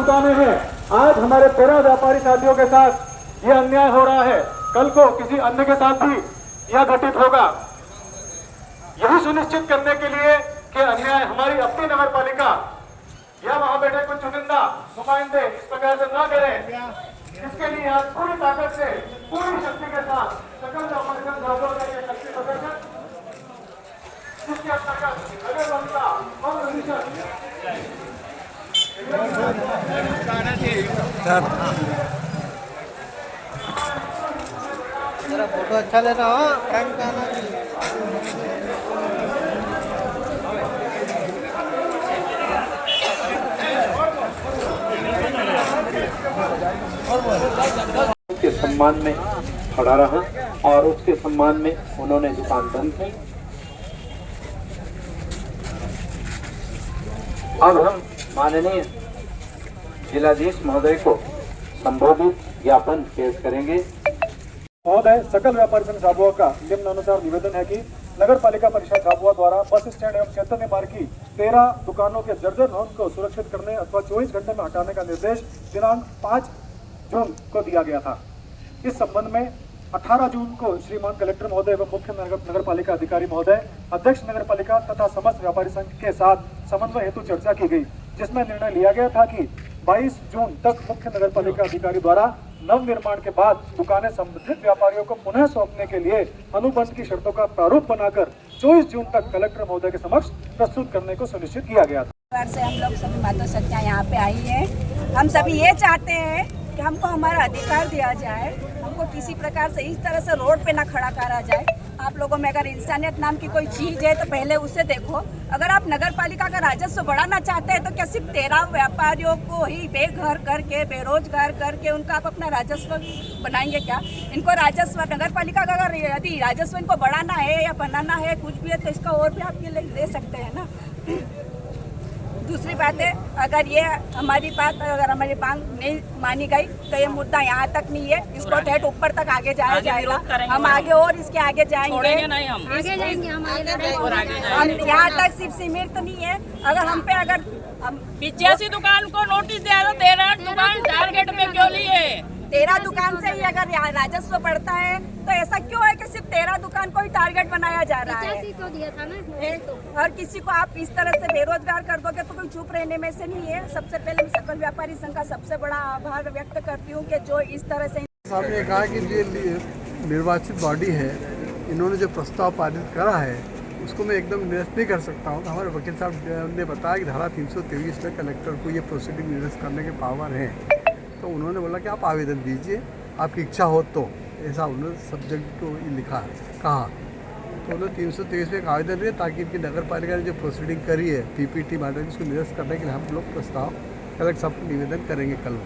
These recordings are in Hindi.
दुकानें हैं। आज हमारे 13 व्यापारी साथियों के साथ यह अन्याय हो रहा है, कल को किसी अन्य के साथ भी यह घटित होगा। यही सुनिश्चित करने के लिए कि अन्याय हमारी अपनी नगर पालिका या वहां बैठे कुछ चुनिंदा नुमाइंदे इस प्रकार से न करें, इसके लिए आज पूरी ताकत से, पूरी शक्ति के साथ सकल व्यापारी संघ झाबुआ का ये शक्ति प्रदर्शन, जिसके अंतर्गत नगरपालिका और मेरा फोटो अच्छा लेना हो टाइम का ना उसके सम्मान में खड़ा रहा और उसके सम्मान में उन्होंने दुकान बंद की। अब हम माननीय जिलाधीश महोदय को संबोधित ज्ञापन पेश करेंगे। महोदय, सकल व्यापारी संघ झाबुआ का निम्नानुसार निवेदन है कि नगर पालिका परिषद झाबुआ द्वारा बस स्टैंड एवं चैतन्य मार्ग की 13 दुकानों के जर्जर भवन को सुरक्षित करने अथवा 24 घंटे में हटाने का निर्देश दिनांक 5 जून को दिया गया था। इस संबंध में 18 जून को श्रीमान कलेक्टर महोदय एवं मुख्य नगर पालिका अधिकारी महोदय, अध्यक्ष नगर पालिका तथा समस्त व्यापारी संघ के साथ समन्वय हेतु चर्चा की गई, जिसमें निर्णय लिया गया था कि 22 जून तक मुख्य नगर पालिका अधिकारी द्वारा नव निर्माण के बाद दुकानें संबंधित व्यापारियों को पुनः सौंपने के लिए अनुबंध की शर्तों का प्रारूप बनाकर 24 जून तक कलेक्टर महोदय के समक्ष प्रस्तुत करने को सुनिश्चित किया गया था। से हम लोग सभी माता शक्तियाँ यहाँ पे आई है। हम सभी ये चाहते हैं कि हमको हमारा अधिकार दिया जाए, हमको किसी प्रकार से इस तरह से रोड पे ना खड़ा करा जाए। आप लोगों में अगर इंसानियत नाम की कोई चीज़ है तो पहले उसे देखो। अगर आप नगर पालिका का राजस्व बढ़ाना चाहते हैं तो क्या सिर्फ 13 व्यापारियों को ही बेघर करके, बेरोजगार करके उनका आप अपना राजस्व बनाएंगे क्या? इनको राजस्व, नगर पालिका का अगर यदि राजस्व इनको बढ़ाना है या बनाना है कुछ भी है तो इसका और भी आप ये ले सकते हैं ना। दूसरी बात है, अगर ये हमारी बात, अगर हमारी मांग नहीं मानी गई तो ये मुद्दा यहाँ तक नहीं है, इसको ठेठ ऊपर तक आगे जाया जाएगा। हम आगे और इसके आगे जाएंगे, हम यहाँ तक सिर्फ सीमित नहीं है। अगर हम पे अगर हम 85 दुकान को नोटिस दिया तो 13 दुकान टारगेट में क्यों नहीं है? 13 दुकान से ही अगर राजस्व बढ़ता है तो ऐसा क्यों है कि सिर्फ 13 दुकान को ही टारगेट बनाया जा रहा है? को दिया था ना। और किसी को आप इस तरह से बेरोजगार कर दोगे तो कोई चुप रहने में से नहीं है। सबसे पहले मैं सकल व्यापारी संघ का सबसे बड़ा आभार व्यक्त करती हूँ कि जो इस तरह से साहब ने कहा कि ये निर्वाचित बॉडी है, इन्होंने जो प्रस्ताव पारित करा है उसको मैं एकदम निरस्त नहीं कर सकता हूँ। हमारे वकील साहब ने बताया कि धारा 323 में कलेक्टर को ये प्रोसीडिंग निरस्त करने के पावर हैं, तो उन्होंने बोला कि आप आवेदन दीजिए, आपकी इच्छा हो तो, ऐसा उन्होंने सब्जेक्ट को लिखा कहा। तो उन्होंने 323 में एक आवेदन दिया ताकि इनकी नगर पालिका ने जो प्रोसीडिंग करी है पीपीटी मैटर, उसको निरस्त करने के लिए हम लोग प्रस्ताव कलेक्टर साहब को निवेदन करेंगे कल।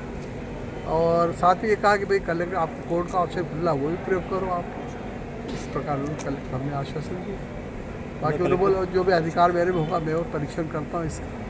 और साथ ही ये कहा कि भाई कलेक्टर आप कोर्ट का ऑप्शन खुला वो भी प्रयोग करो आप, इस प्रकार कलेक्टर हमने आश्वासन दिया। बाकी उन्होंने बोला जो भी अधिकार मेरे में होगा मैं और परीक्षण करता हूँ इसका।